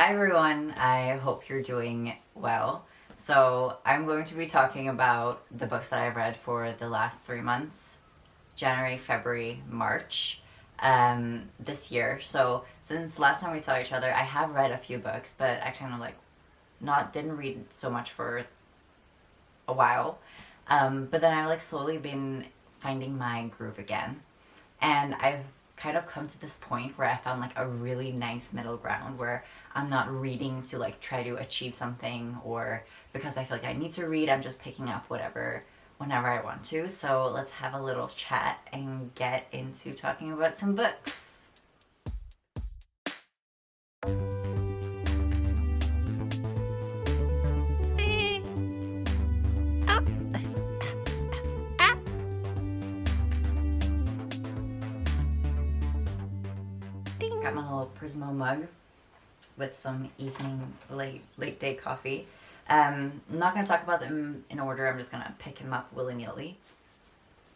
Hi everyone, I hope you're doing well. So I'm going to be talking about the books that I've read for the last 3 months, January, February, March, this year. So since last time we saw each other, I have read a few books, but I kind of didn't read so much for a while. But then I've slowly been finding my groove again. And I've kind of come to this point where I found a really nice middle ground where I'm not reading to try to achieve something, or because I feel like I need to read, I'm just picking up whatever whenever I want to. So let's have a little chat and get into talking about some books. Got my little Prismo mug with some evening late day coffee. I'm not going to talk about them in order. I'm just going to pick them up willy-nilly.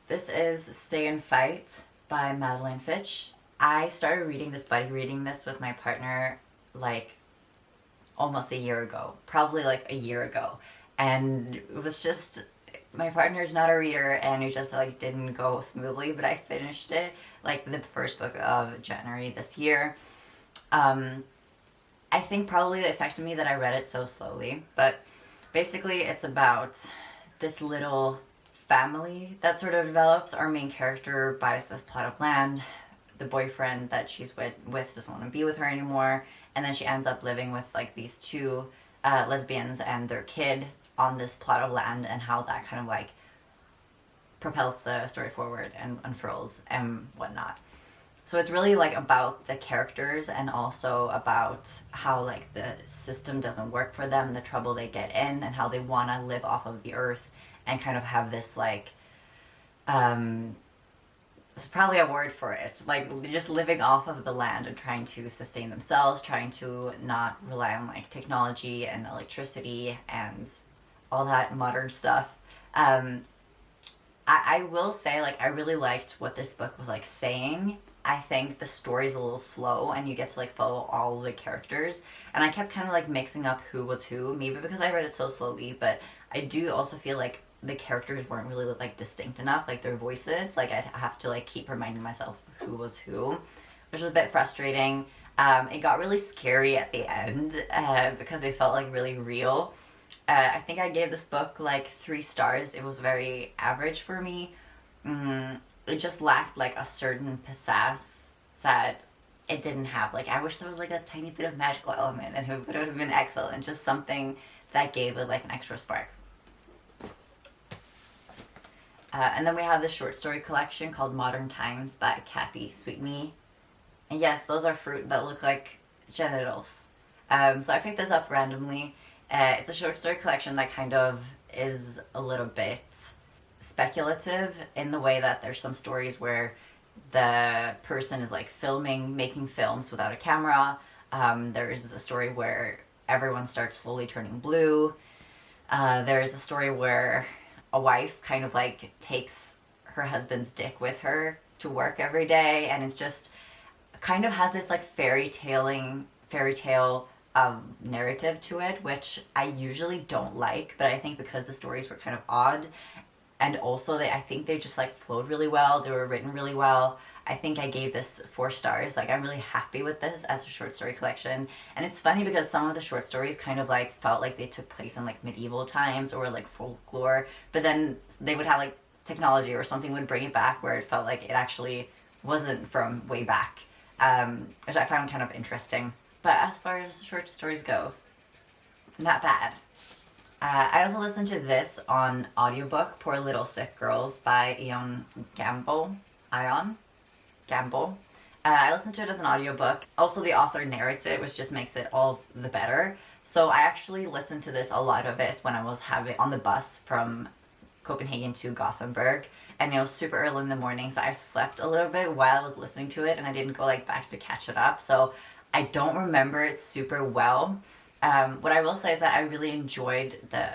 This is Stay and Fight by Madeline Fitch. I started reading this, buddy reading this with my partner almost a year ago, probably a year ago. And it was just, my partner's not a reader and it just didn't go smoothly, but I finished it the first book of January this year. I think probably it affected me that I read it so slowly, but basically it's about this little family that sort of develops. Our main character buys this plot of land. The boyfriend that she's with doesn't want to be with her anymore, and then she ends up living with these two lesbians and their kid on this plot of land, and how that kind of propels the story forward and unfurls and whatnot. So it's really about the characters, and also about how the system doesn't work for them, the trouble they get in, and how they want to live off of the earth and kind of have this it's probably a word for it. It's just living off of the land and trying to sustain themselves, trying to not rely on technology and electricity and all that modern stuff. I will say I really liked what this book was saying. I think the story's a little slow and you get to follow all the characters, and I kept kind of mixing up who was who, maybe because I read it so slowly, but I do also feel the characters weren't really distinct enough, their voices. I'd have to keep reminding myself who was who, which was a bit frustrating. It got really scary at the end because it felt really real. I think I gave this book 3 stars. It was very average for me. It just lacked a certain pizzazz that it didn't have. I wish there was a tiny bit of magical element, and it would have been excellent. Just something that gave it an extra spark. And then we have this short story collection called Modern Times by Kathy Sweetney. And yes, those are fruit that look like genitals. So I picked this up randomly. It's a short story collection that kind of is a little bit speculative, in the way that there's some stories where the person is making films without a camera. There's a story where everyone starts slowly turning blue. There's a story where a wife kind of takes her husband's dick with her to work every day, and it's just kind of has this fairy tale narrative to it, which I usually don't like, but I think because the stories were kind of odd, and also I think they just flowed really well, they were written really well. I think I gave this 4 stars. I'm really happy with this as a short story collection. And it's funny because some of the short stories kind of felt they took place in medieval times or folklore, but then they would have technology or something would bring it back where it felt it actually wasn't from way back, which I found kind of interesting. But as far as short stories go, not bad. I also listened to this on audiobook, Poor Little Sick Girls by Ian Gamble. I listened to it as an audiobook. Also, the author narrates it, which just makes it all the better. So I actually listened to this, a lot of it, when I was on the bus from Copenhagen to Gothenburg, and it was super early in the morning, so I slept a little bit while I was listening to it, and I didn't go back to catch it up, so I don't remember it super well. What I will say is that I really enjoyed the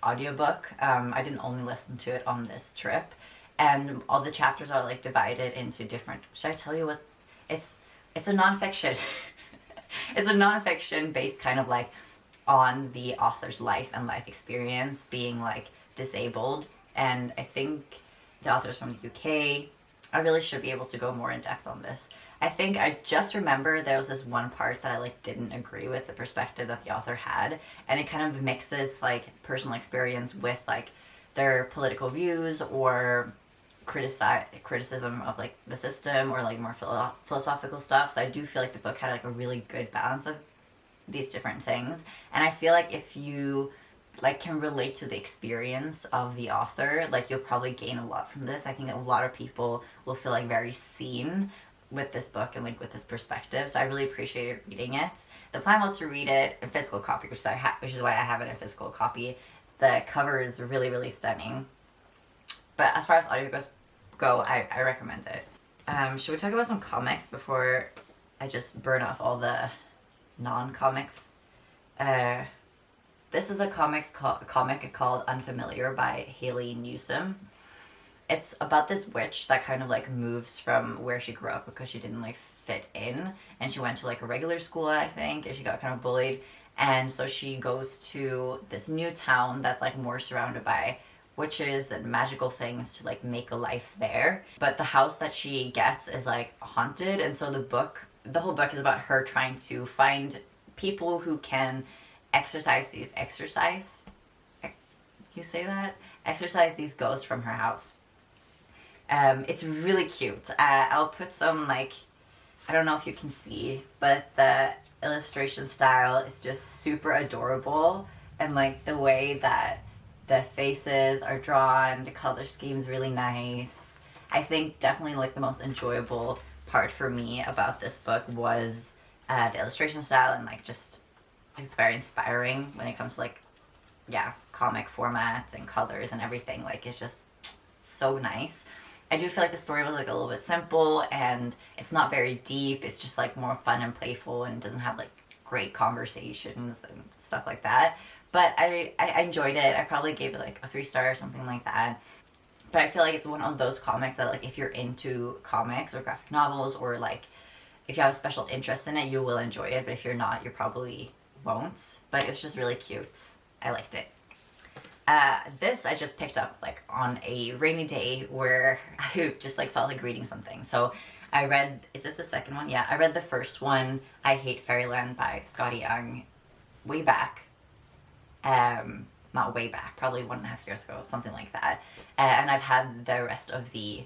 audiobook. I didn't only listen to it on this trip, and all the chapters are divided into different, should I tell you what it's a nonfiction. It's a nonfiction based kind of like on the author's life and life experience being like disabled. And I think the author's from the UK. I really should be able to go more in depth on this. I think I just remember there was this one part that I like didn't agree with the perspective that the author had, and it kind of mixes like personal experience with like their political views or criticism of like the system or like more philosophical stuff. So I do feel like the book had like a really good balance of these different things, and I feel like if you like can relate to the experience of the author, like you'll probably gain a lot from this. I think a lot of people will feel like very seen with this book and like with this perspective, so I really appreciated reading it. The plan was to read it in physical copy, which is why I have it in physical copy. The cover is really, really stunning, but as far as audiobooks go, I recommend it. Should we talk about some comics before I just burn off all the non-comics? This is a comic called Unfamiliar by Haley Newsome. It's about this witch that kind of like moves from where she grew up because she didn't like fit in, and she went to like a regular school, I think, and she got kind of bullied, and so she goes to this new town that's like more surrounded by witches and magical things to like make a life there. But the house that she gets is like haunted, and so the whole book is about her trying to find people who can exorcise these ghosts from her house. It's really cute. I'll put some like, I don't know if you can see, but the illustration style is just super adorable, and like the way that the faces are drawn, the color scheme is really nice. I think definitely like the most enjoyable part for me about this book was the illustration style, and like just it's very inspiring when it comes to like, yeah, comic formats and colors and everything. Like it's just so nice. I do feel like the story was like a little bit simple and it's not very deep. It's just like more fun and playful and doesn't have like great conversations and stuff like that. But I enjoyed it. I probably gave it like a 3-star or something like that. But I feel like it's one of those comics that like if you're into comics or graphic novels, or like if you have a special interest in it, you will enjoy it. But if you're not, you probably won't. But it's just really cute. I liked it. This I just picked up like on a rainy day where I just like felt like reading something. So I read, is this the second one? Yeah, I read the first one, I Hate Fairyland by Scotty Young, way back. Not way back, probably 1.5 years ago, something like that. And I've had the rest of the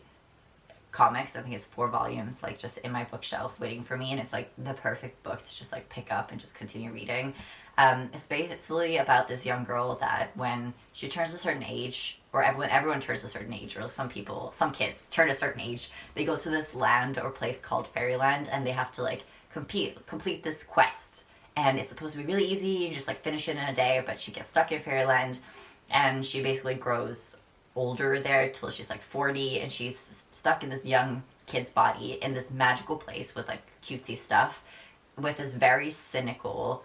comics, I think it's 4 volumes, like just in my bookshelf waiting for me, and it's like the perfect book to just like pick up and just continue reading. It's basically about this young girl that when she turns a certain age, or when everyone turns a certain age, or some kids turn a certain age, they go to this land or place called Fairyland, and they have to like complete this quest. And it's supposed to be really easy, you just like finish it in a day, but she gets stuck in Fairyland, and she basically grows older there till she's like 40, and she's stuck in this young kid's body in this magical place with like cutesy stuff, with this very cynical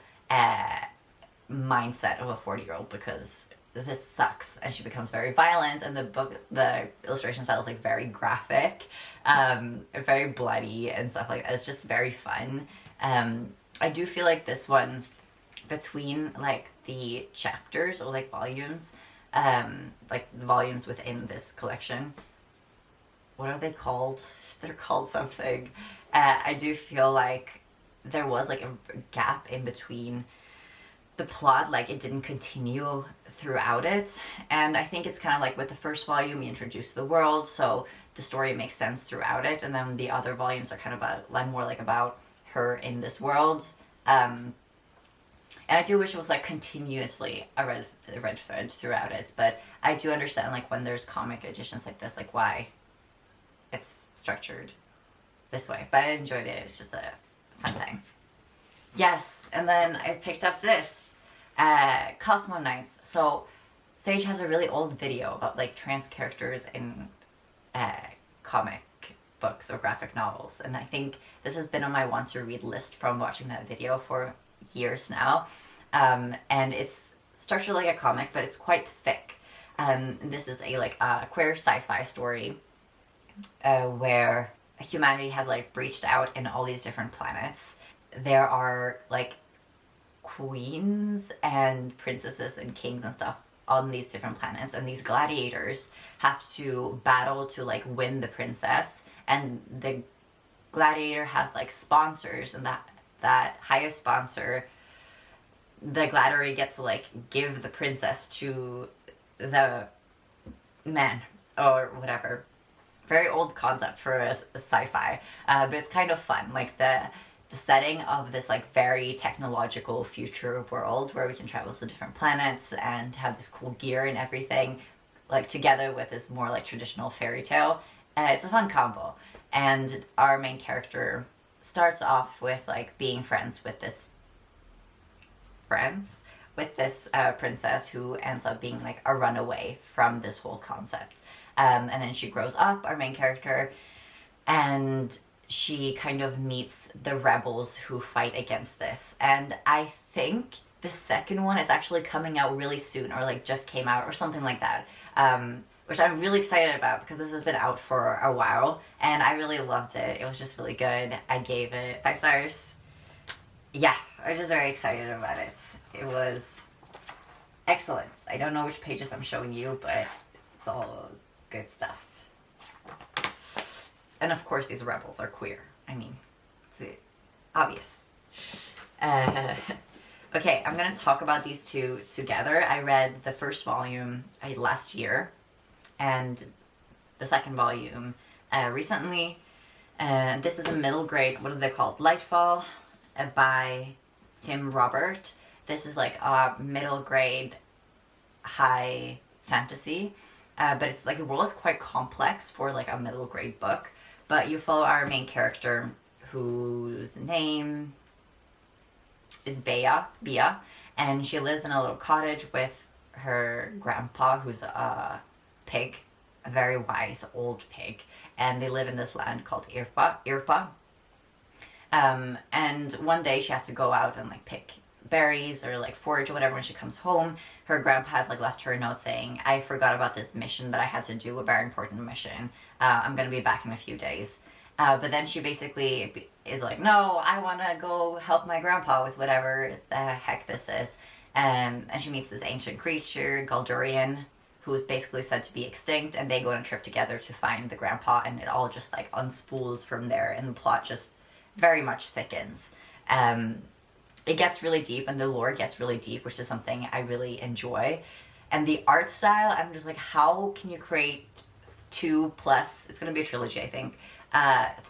mindset of a 40-year-old, because this sucks, and she becomes very violent, and the illustration style is like very graphic, very bloody and stuff like that. It's just very fun. I do feel like this one, between like the chapters or like volumes, like the volumes within this collection, what are they called? They're called something. I do feel like there was like a gap in between the plot, like it didn't continue throughout it. And I think it's kind of like with the first volume, we introduced the world, so the story makes sense throughout it, and then the other volumes are kind of more like about her in this world. And I do wish it was like continuously a red thread throughout it, but I do understand like when there's comic editions like this, like why it's structured this way. But I enjoyed it. It's just a fun time. Yes, and then I picked up this Cosmo Knights. So Sage has a really old video about like trans characters in comic books or graphic novels, and I think this has been on my want to read list from watching that video for years now. And it's structured like a comic, but it's quite thick. This is a queer sci-fi story where humanity has like breached out in all these different planets, there are like queens and princesses and kings and stuff on these different planets, and these gladiators have to battle to like win the princess, and the gladiator has like sponsors, and that highest sponsor, the gladiator gets to like give the princess to the man or whatever. Very old concept for a sci-fi, but it's kind of fun. Like the setting of this like very technological future world where we can travel to different planets and have this cool gear and everything, like together with this more like traditional fairy tale. It's a fun combo. And our main character starts off with like being friends with this princess who ends up being like a runaway from this whole concept. And then she grows up, our main character, and she kind of meets the rebels who fight against this. And I think the second one is actually coming out really soon, or like just came out or something like that, which I'm really excited about because this has been out for a while and I really loved it. It was just really good. I gave it 5 stars. Yeah, I was just very excited about it. It was excellent. I don't know which pages I'm showing you, but it's all good stuff. And of course these rebels are queer. I mean, it's obvious. Okay, I'm gonna talk about these two together. I read the first volume last year and the second volume recently. This is a middle grade, what are they called? Lightfall by Tim Robert. This is like a middle grade high fantasy, but it's like the world is quite complex for like a middle grade book. But you follow our main character whose name is Bea, and she lives in a little cottage with her grandpa, who's a pig, a very wise old pig, and they live in this land called Irpa. And one day she has to go out and like pick berries or like forage or whatever. When she comes home, her grandpa has like left her a note saying, I forgot about this mission that I had to do, a very important mission. I'm gonna be back in a few days. But then she basically is like, no, I want to go help my grandpa with whatever the heck this is. And she meets this ancient creature, Galdurian, who is basically said to be extinct, and they go on a trip together to find the grandpa, and it all just like unspools from there, and the plot just very much thickens. It gets really deep, and the lore gets really deep, which is something I really enjoy. And the art style, I'm just like, how can you create 2+, it's gonna be a trilogy, I think,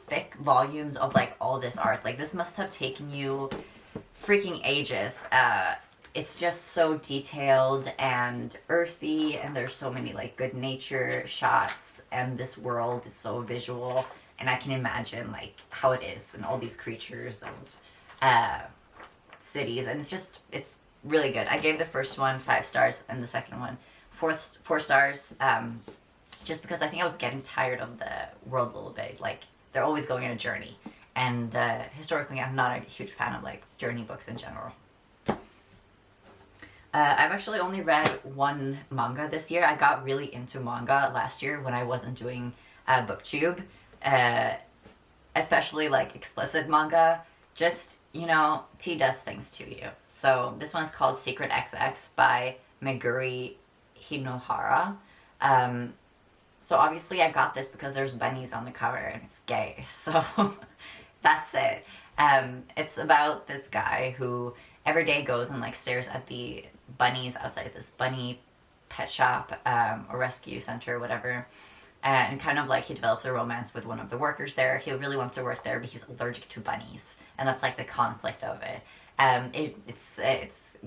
thick volumes of like all this art? Like this must have taken you freaking ages. It's just so detailed and earthy, and there's so many like good nature shots, and this world is so visual, and I can imagine like how it is and all these creatures and cities, and it's really good. I gave the first one 5 stars and the second one 4 stars, just because I think I was getting tired of the world a little bit. Like they're always going on a journey, and historically I'm not a huge fan of like journey books in general. I've actually only read 1 manga this year. I got really into manga last year when I wasn't doing booktube, especially like explicit manga. Just, you know, tea does things to you. So this one's called Secret XX by Meguri Hinohara. So obviously I got this because there's bunnies on the cover and it's gay. So that's it. It's about this guy who every day goes and like stares at the bunnies outside this bunny pet shop or rescue center or whatever, and kind of like he develops a romance with one of the workers there. He really wants to work there, but he's allergic to bunnies, and that's like the conflict of it. It's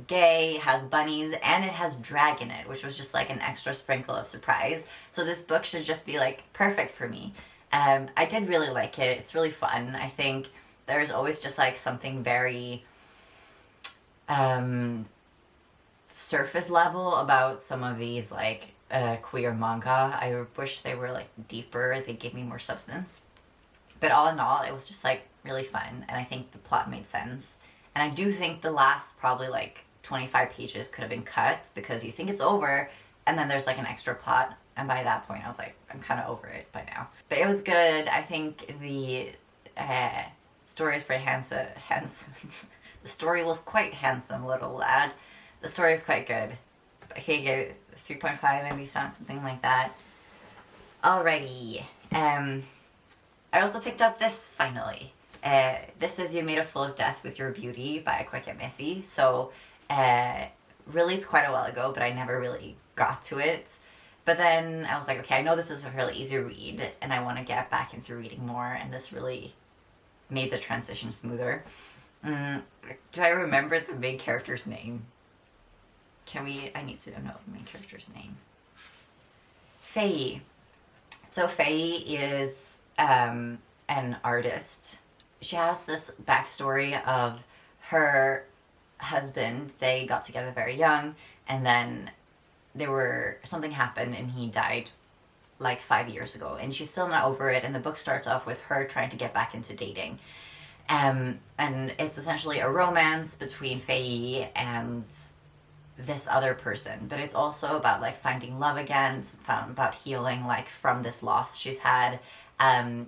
gay, has bunnies, and it has drag in it, which was just like an extra sprinkle of surprise. So this book should just be like perfect for me. I did really like it. It's really fun. I think there's always just like something very surface level about some of these like queer manga. I wish they were like deeper, they gave me more substance. But all in all, it was just like really fun, and I think the plot made sense. And I do think the last probably like 25 pages could have been cut, because you think it's over and then there's like an extra plot, and by that point I was like, I'm kind of over it by now. But it was good. I think the story is pretty handsome. The story was quite handsome, little lad. The story is quite good. Okay, give 3.5 maybe, something like that. Alrighty. I also picked up this finally. This is You Made a Fool of Death with Your Beauty by Quick and Missy. So, released quite a while ago, but I never really got to it. But then I was like, okay, I know this is a really easy read, and I want to get back into reading more, and this really made the transition smoother. Do I remember the main character's name? I need to know the main character's name. Faye. So Faye is an artist. She has this backstory of her husband. They got together very young, and then something happened and he died like 5 years ago, and she's still not over it, and the book starts off with her trying to get back into dating. And it's essentially a romance between Faye and this other person, but it's also about like finding love again. It's about healing like from this loss she's had.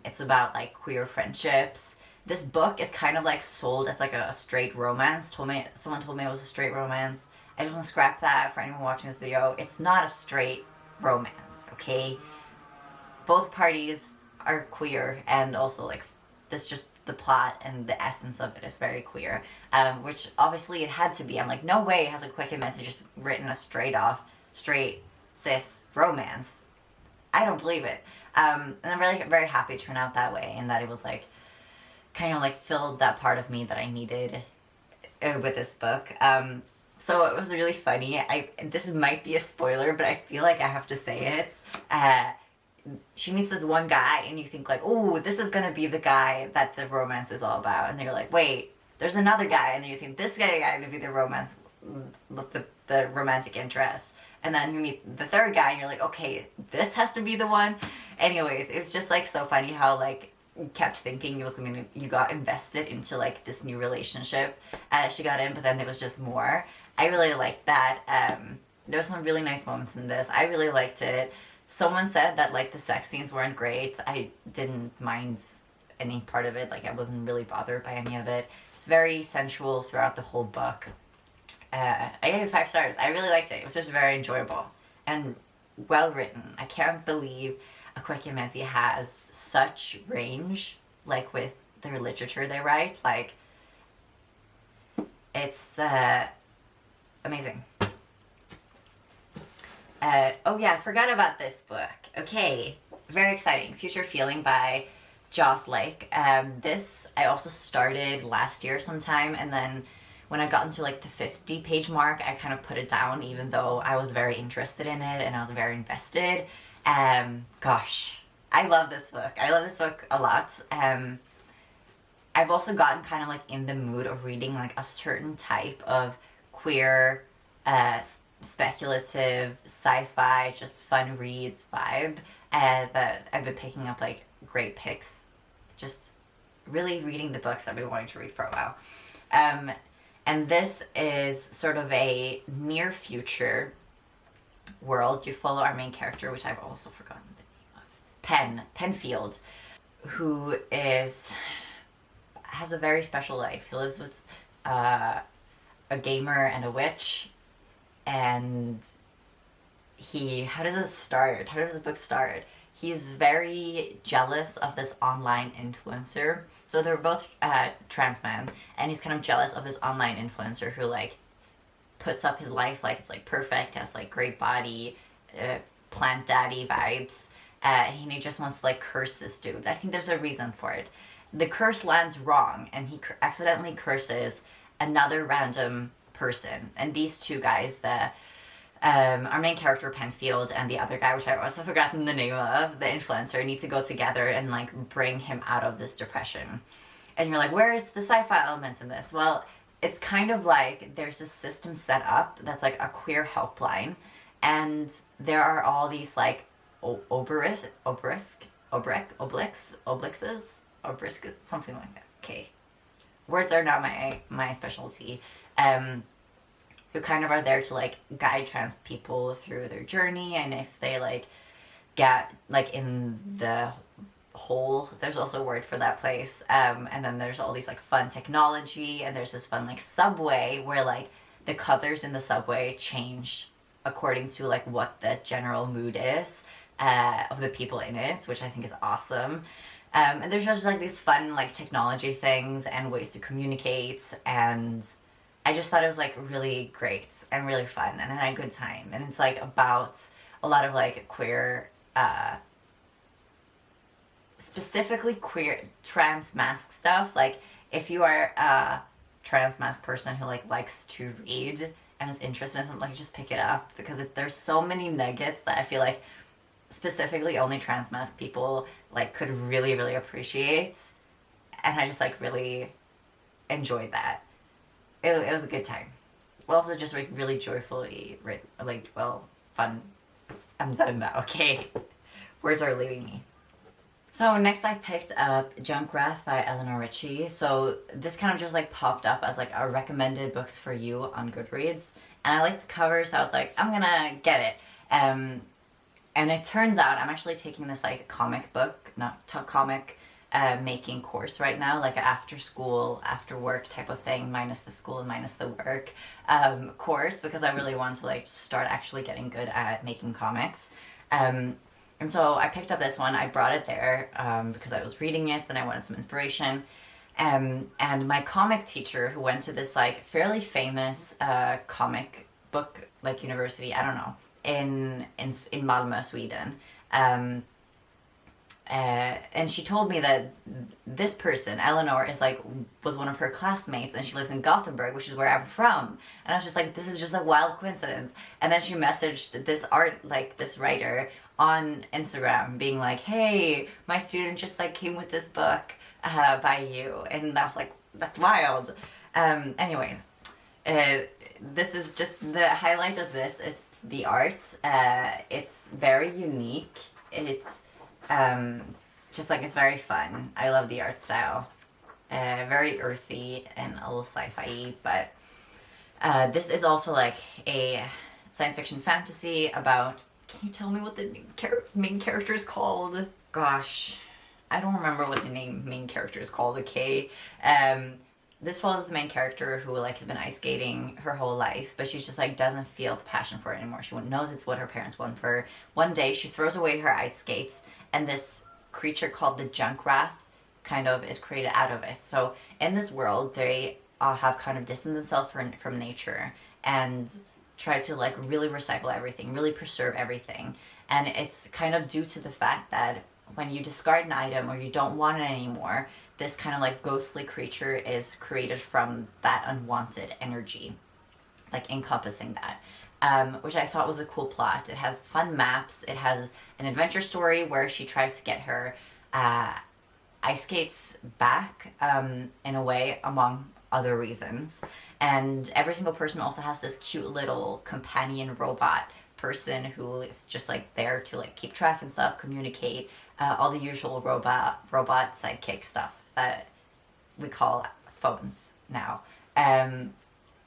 It's about like queer friendships. This book is kind of like sold as like a straight romance. Someone told me it was a straight romance. I just want to scrap that for anyone watching this video. It's not a straight romance, okay? Both parties are queer, and also like this, just the plot and the essence of it is very queer, which obviously it had to be. I'm like, no way has a Quick and Messy just written a straight cis romance. I don't believe it. And I'm really very happy it turned out that way, and that it was like kind of like filled that part of me that I needed with this book. So it was really funny. This might be a spoiler, but I feel like I have to say it. She meets this one guy, and you think like, oh, this is gonna be the guy that the romance is all about, and then you're like, wait, there's another guy, and then you think this guy gonna be the romance, the romantic interest, and then you meet the third guy, and you're like, okay, this has to be the one. Anyways, it was just like so funny how like you kept thinking you got invested into like this new relationship as she got in, but then there was just more. I really liked that. There were some really nice moments in this. I really liked it. Someone said that like the sex scenes weren't great. I didn't mind any part of it. Like I wasn't really bothered by any of it. It's very sensual throughout the whole book. I gave it 5 stars. I really liked it. It was just very enjoyable and well written. I can't believe a Quick and Messy has such range, like with their literature they write. Like it's amazing. Oh yeah, I forgot about this book. Okay, very exciting. Future Feeling by Joss Lake. This I also started last year sometime, and then when I got into like the 50-page mark, I kind of put it down, even though I was very interested in it and I was very invested. Gosh, I love this book. I love this book a lot. I've also gotten kind of like in the mood of reading like a certain type of queer, speculative, sci-fi, just fun reads vibe, that I've been picking up like great picks, just really reading the books I've been wanting to read for a while. And this is sort of a near future world. You follow our main character, which I've also forgotten the name of, Penfield, who has a very special life. He lives with a gamer and a witch, and how does it start? How does the book start? He's very jealous of this online influencer. So they're both trans men, and he's kind of jealous of this online influencer who like puts up his life like it's like perfect, has like great body, plant daddy vibes, and he just wants to like curse this dude. I think there's a reason for it. The curse lands wrong, and he accidentally curses another random person, and these two guys, our main character Penfield and the other guy, which I've also forgotten the name of, the influencer, need to go together and like bring him out of this depression. And you're like, where is the sci-fi element in this? Well, it's kind of like there's a system set up that's like a queer helpline, and there are all these like obelisks, something like that. Okay, words are not my specialty. Who kind of are there to like guide trans people through their journey, and if they like get like in the hole. There's also a word for that place. And then there's all these like fun technology, and there's this fun like subway where like the colors in the subway change according to like what the general mood is of the people in it, which I think is awesome. And there's just like these fun like technology things and ways to communicate, and I just thought it was like really great and really fun, and I had a good time. And it's like about a lot of like queer, specifically queer trans mask stuff. Like if you are a trans mask person who like likes to read and is interested in something, like just pick it up, because there's so many nuggets that I feel like specifically only trans mask people like could really really appreciate, and I just like really enjoyed that. It was a good time. Also just like really joyfully written, like, well, fun. I'm done now. Okay, words are leaving me. So next I picked up Junkrat by Eleanor Richie. So this kind of just like popped up as like a recommended books for you on Goodreads, and I like the cover, so I was like, I'm gonna get it. And it turns out I'm actually taking this like comic book, not comic making course right now, like an after school, after work type of thing, minus the school and minus the work course, because I really want to like start actually getting good at making comics. And so I picked up this one. I brought it there because I was reading it and I wanted some inspiration. And my comic teacher, who went to this like fairly famous comic book like university, I don't know, in Malmö, Sweden. And she told me that this person, Eleanor, was one of her classmates, and she lives in Gothenburg, which is where I'm from. And I was just like, this is just a wild coincidence. And then she messaged this writer on Instagram being like, hey, my student just like came with this book by you. And I was like, that's wild. Anyways, this is just the highlight of this is the art. It's very unique. It's just like, it's very fun. I love the art style. Very earthy and a little sci-fi, but this is also like a science fiction fantasy about, can you tell me what the main character is called? Gosh, I don't remember what the main character is called, okay? This follows the main character who like has been ice skating her whole life, but she just like doesn't feel the passion for it anymore. She knows it's what her parents want for her. One day she throws away her ice skates, and this creature called the Junkrat kind of is created out of it. So in this world, they have kind of distanced themselves from nature and try to like really recycle everything, really preserve everything. And it's kind of due to the fact that when you discard an item or you don't want it anymore, this kind of like ghostly creature is created from that unwanted energy, like encompassing that, which I thought was a cool plot. It has fun maps. It has an adventure story where she tries to get her ice skates back in a way, among other reasons. And every single person also has this cute little companion robot person who is just like there to like keep track and stuff, communicate, all the usual robot sidekick stuff that we call phones now.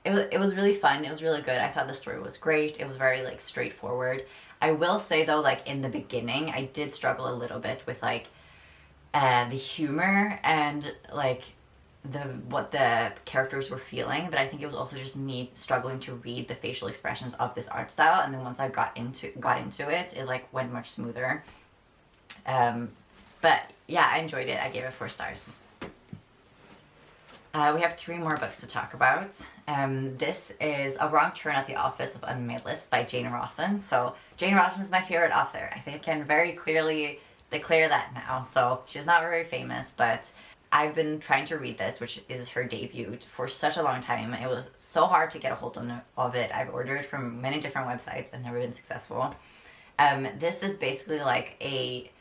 It was really fun. It was really good. I thought the story was great. It was very like straightforward. I will say though, like in the beginning, I did struggle a little bit with like the humor and like what the characters were feeling, but I think it was also just me struggling to read the facial expressions of this art style. And then once I got into it, it like went much smoother. But yeah, I enjoyed it. I gave it 4 stars. We have 3 more books to talk about. This is A Wrong Turn at the Office of Unmade List by Jane Rawson. So Jane Rawson is my favorite author. I think I can very clearly declare that now. So she's not very famous, but I've been trying to read this, which is her debut, for such a long time. It was so hard to get a hold of it. I've ordered from many different websites and never been successful. This is basically like a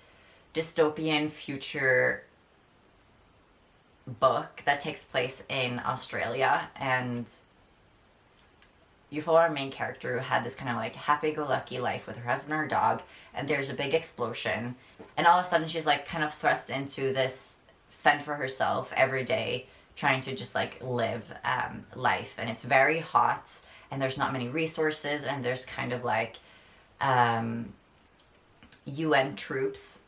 dystopian future book that takes place in Australia, and you follow our main character who had this kind of like happy-go-lucky life with her husband and her dog, and there's a big explosion, and all of a sudden she's like kind of thrust into this fend for herself every day, trying to just like live life, and it's very hot, and there's not many resources, and there's kind of like UN troops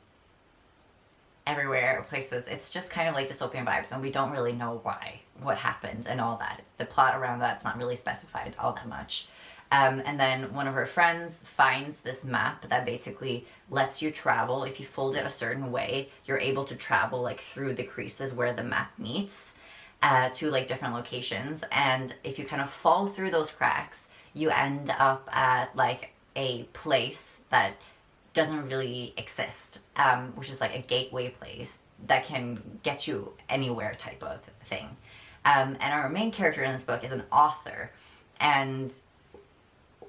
everywhere, places. It's just kind of like dystopian vibes, and we don't really know why, what happened, and all that. The plot around that's not really specified all that much. And then one of her friends finds this map that basically lets you travel. If you fold it a certain way, you're able to travel like through the creases where the map meets to like different locations. And if you kind of fall through those cracks, you end up at like a place that doesn't really exist, which is like a gateway place that can get you anywhere type of thing. And our main character in this book is an author, and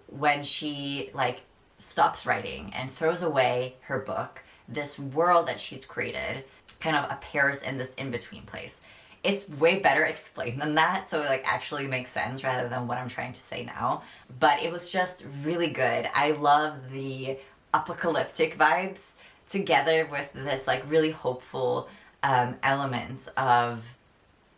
when she like stops writing and throws away her book, this world that she's created kind of appears in this in-between place. It's way better explained than that, so it like actually makes sense rather than what I'm trying to say now. But it was just really good. I love the apocalyptic vibes together with this like really hopeful element of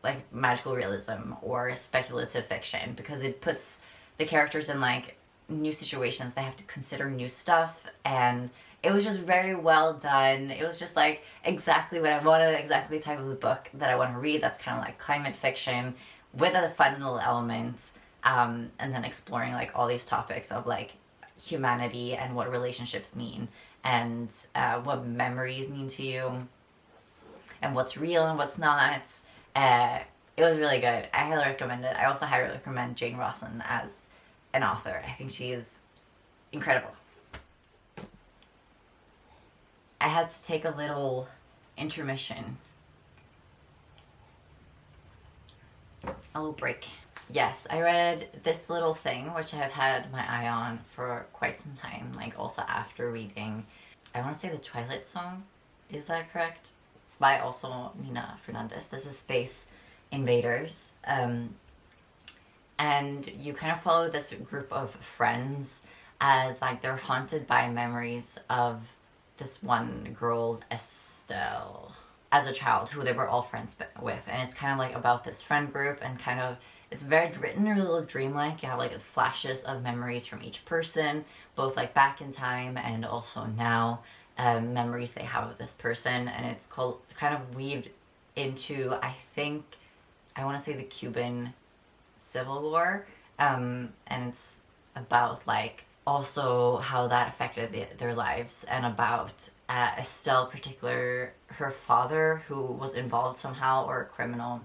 like magical realism or speculative fiction, because it puts the characters in like new situations. They have to consider new stuff, and it was just very well done. It was just like exactly what I wanted, exactly the type of the book that I want to read. That's kind of like climate fiction with a fun little elements, and then exploring like all these topics of like humanity and what relationships mean, and what memories mean to you, and what's real and what's not. It was really good. I highly recommend it. I also highly recommend Jane Austen as an author. I think she's incredible. I had to take a little intermission. A little break. Yes, I read this little thing, which I have had my eye on for quite some time, like also after reading, I want to say The Twilight Zone. Is that correct? By also Nina Fernandez. This is Space Invaders. And you kind of follow this group of friends as like they're haunted by memories of this one girl, Estelle, as a child, who they were all friends with. And it's kind of like about this friend group, and kind of, it's very written a little dreamlike. You have like flashes of memories from each person, both like back in time and also now, memories they have of this person. And it's kind of weaved into, I think, I want to say the Cuban Civil War, and it's about like also how that affected their lives, and about Estelle in particular, her father, who was involved somehow or a criminal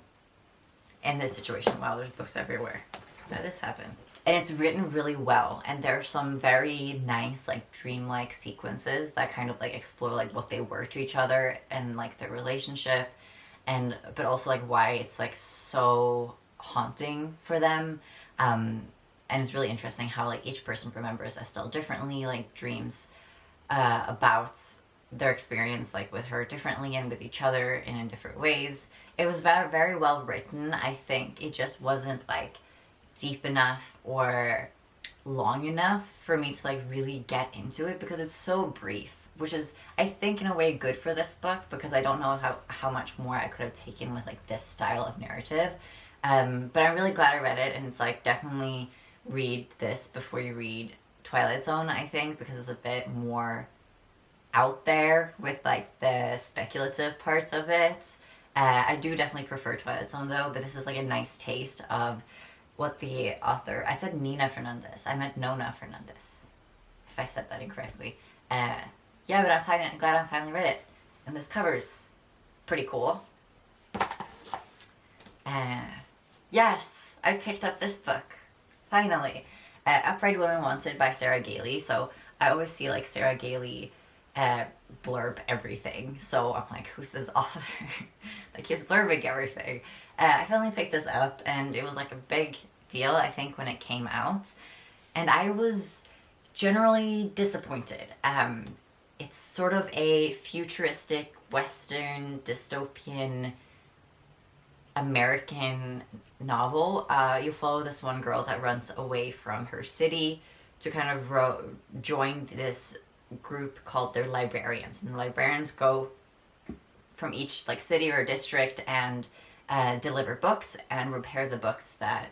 in this situation. Wow, there's books everywhere. How did this happen? And it's written really well, and there's some very nice like dreamlike sequences that kind of like explore like what they were to each other and like their relationship, and but also like why it's like so haunting for them. And it's really interesting how like each person remembers Estelle differently, like dreams about their experience like with her differently and with each other in different ways. It was very, very well written. I think it just wasn't like deep enough or long enough for me to like really get into it, because it's so brief, which is I think in a way good for this book, because I don't know how much more I could have taken with like this style of narrative. But I'm really glad I read it, and it's like definitely read this before you read Twilight Zone, I think, because it's a bit more out there with like the speculative parts of it. I do definitely prefer Twilight Zone though, but this is like a nice taste of what the author, I said Nina Fernandez, I meant Nona Fernandez, if I said that incorrectly. Yeah, but I'm glad I finally read it, and this cover's pretty cool. Yes, I picked up this book, finally. Upright Women Wanted by Sarah Gailey. So I always see like Sarah Gailey blurb everything. So I'm like, who's this author that keeps blurbing everything? I finally picked this up, and it was like a big deal, I think, when it came out. And I was generally disappointed. It's sort of a futuristic, Western, dystopian, American novel. You follow this one girl that runs away from her city to kind of join this group called the Librarians. And the Librarians go from each like city or district and deliver books and repair the books that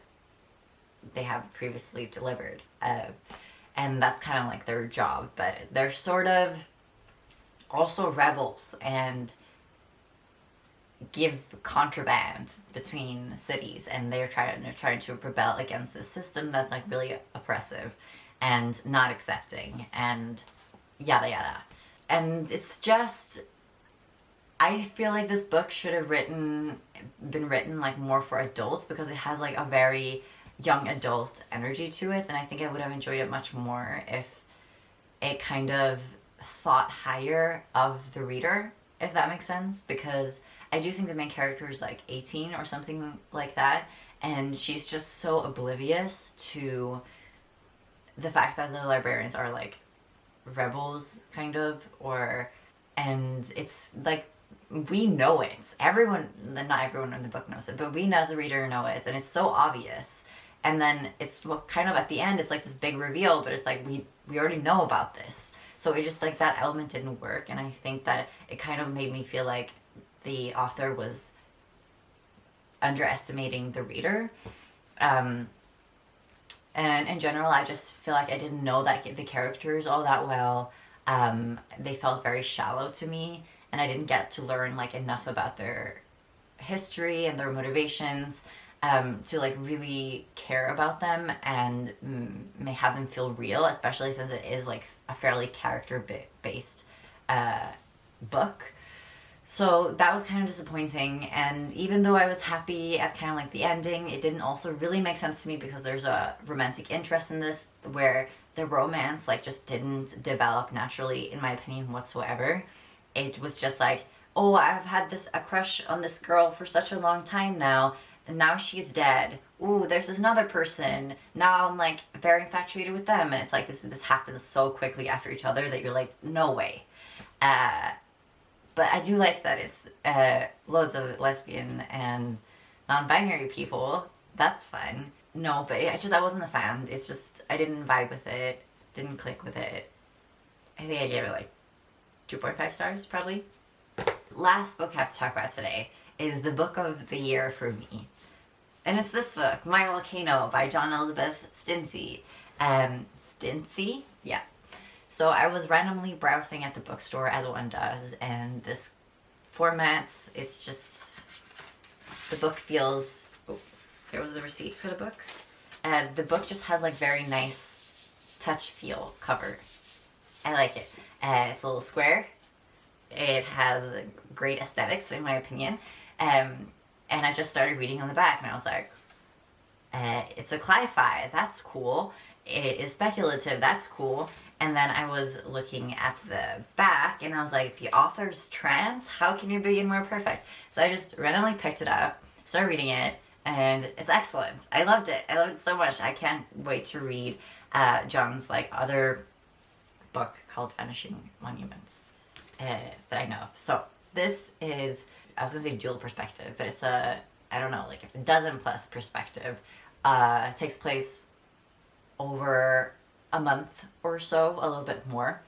they have previously delivered. And that's kind of like their job, but they're sort of also rebels, and give contraband between cities, and they're trying to rebel against this system that's like really oppressive and not accepting and yada yada. And it's just, I feel like this book should have been written like more for adults, because it has like a very young adult energy to it, and I think I would have enjoyed it much more if it kind of thought higher of the reader, if that makes sense, because I do think the main character is like 18 or something like that, and she's just so oblivious to the fact that the librarians are like rebels, kind of, and it's like, we know it. Everyone, not everyone in the book knows it, but we as the reader know it, and it's so obvious. And then it's kind of at the end, it's like this big reveal, but it's like, we already know about this. So it just like, that element didn't work, and I think that it kind of made me feel like the author was underestimating the reader. And in general, I just feel like I didn't know that the characters all that well. They felt very shallow to me, and I didn't get to learn like enough about their history and their motivations to like really care about them and may have them feel real, especially since it is like a fairly character-based book. So that was kind of disappointing, and even though I was happy at kind of like the ending, it didn't also really make sense to me, because there's a romantic interest in this where the romance like just didn't develop naturally, in my opinion, whatsoever. It was just like, oh, I've had a crush on this girl for such a long time now, and now she's dead. Ooh, there's this another person. Now I'm like very infatuated with them, and it's like this happens so quickly after each other that you're like, no way. But I do like that it's loads of lesbian and non-binary people. That's fun. No, but I wasn't a fan. It's just, I didn't vibe with it. Didn't click with it. I think I gave it like 2.5 stars, probably. Last book I have to talk about today is the book of the year for me. And it's this book, My Volcano by John Elizabeth Stintsey. Stintsey? Yeah. So I was randomly browsing at the bookstore, as one does, and this formats, it's just, the book feels, oh, there was the receipt for the book. The book just has like very nice touch feel cover. I like it. It's a little square. It has great aesthetics, in my opinion. And I just started reading on the back, and I was like, it's a cli-fi, that's cool. It is speculative, that's cool. And then I was looking at the back, and I was like, the author's trans? How can you be more perfect? So I just randomly picked it up, started reading it, and it's excellent. I loved it. I loved it so much. I can't wait to read John's like other book called Vanishing Monuments that I know of. So this is, I was going to say dual perspective, but it's a, I don't know, like a dozen plus perspective. It takes place over a month or so, a little bit more,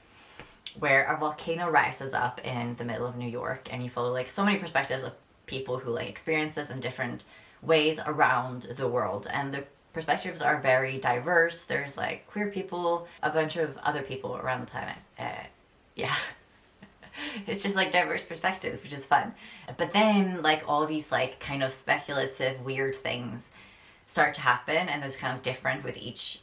where a volcano rises up in the middle of New York, and you follow like so many perspectives of people who like experience this in different ways around the world, and the perspectives are very diverse. There's like queer people, a bunch of other people around the planet. Yeah. It's just like diverse perspectives, which is fun. But then like all these like kind of speculative weird things start to happen, and there's kind of different with each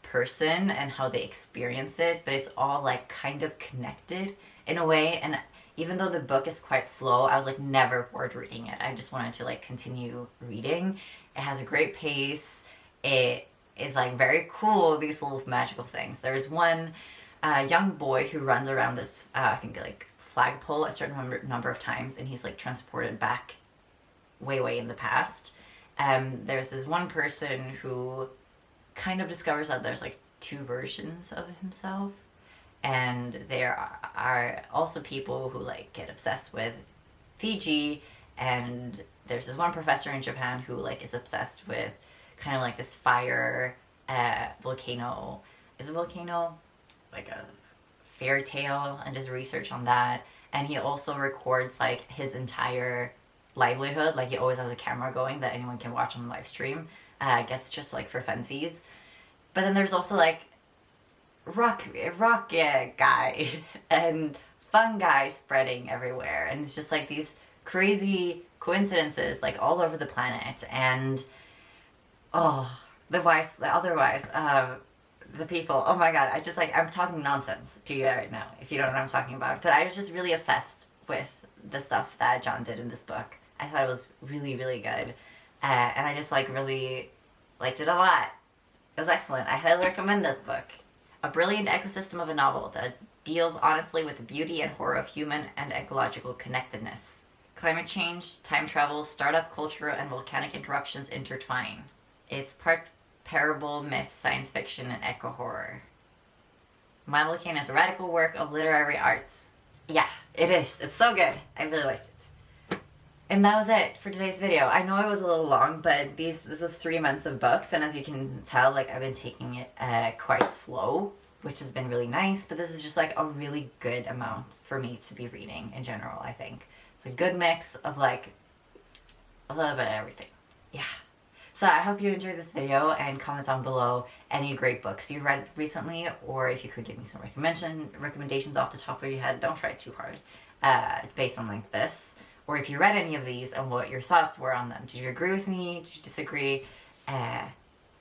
person and how they experience it, but it's all like kind of connected in a way. And even though the book is quite slow, I was like never bored reading it. I just wanted to like continue reading. It has a great pace. It is like very cool, these little magical things. There's one young boy who runs around this I think like flagpole a certain number of times, and he's like transported back way in the past. There's this one person who kind of discovers that there's like two versions of himself, and there are also people who like get obsessed with Fiji, and there's this one professor in Japan who like is obsessed with kind of like this fire volcano. Is a volcano like a fairy tale, and does research on that. And he also records like his entire livelihood, like he always has a camera going that anyone can watch on the live stream. I guess just like for funsies. But then there's also like rock guy and fungi spreading everywhere, and it's just like these crazy coincidences like all over the planet, and the people. Oh my god, I just like, I'm talking nonsense to you right now if you don't know what I'm talking about. But I was just really obsessed with the stuff that John did in this book. I thought it was really, really good. And I just like really liked it a lot. It was excellent. I highly recommend this book. A brilliant ecosystem of a novel that deals honestly with the beauty and horror of human and ecological connectedness. Climate change, time travel, startup culture, and volcanic interruptions intertwine. It's part parable, myth, science fiction, and eco horror. My Volcano is a radical work of literary arts. Yeah, it is. It's so good. I really liked it. And that was it for today's video. I know it was a little long, but this was 3 months of books, and as you can tell, like, I've been taking it quite slow, which has been really nice, but this is just like a really good amount for me to be reading in general, I think. It's a good mix of like a little bit of everything. Yeah. So I hope you enjoyed this video, and comment down below any great books you read recently, or if you could give me some recommendations off the top of your head. Don't try too hard based on like this. Or if you read any of these and what your thoughts were on them. Did you agree with me? Did you disagree? And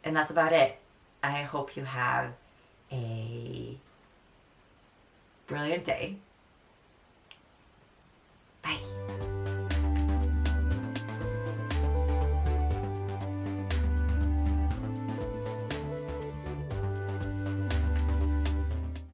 that's about it. I hope you have a brilliant day. Bye.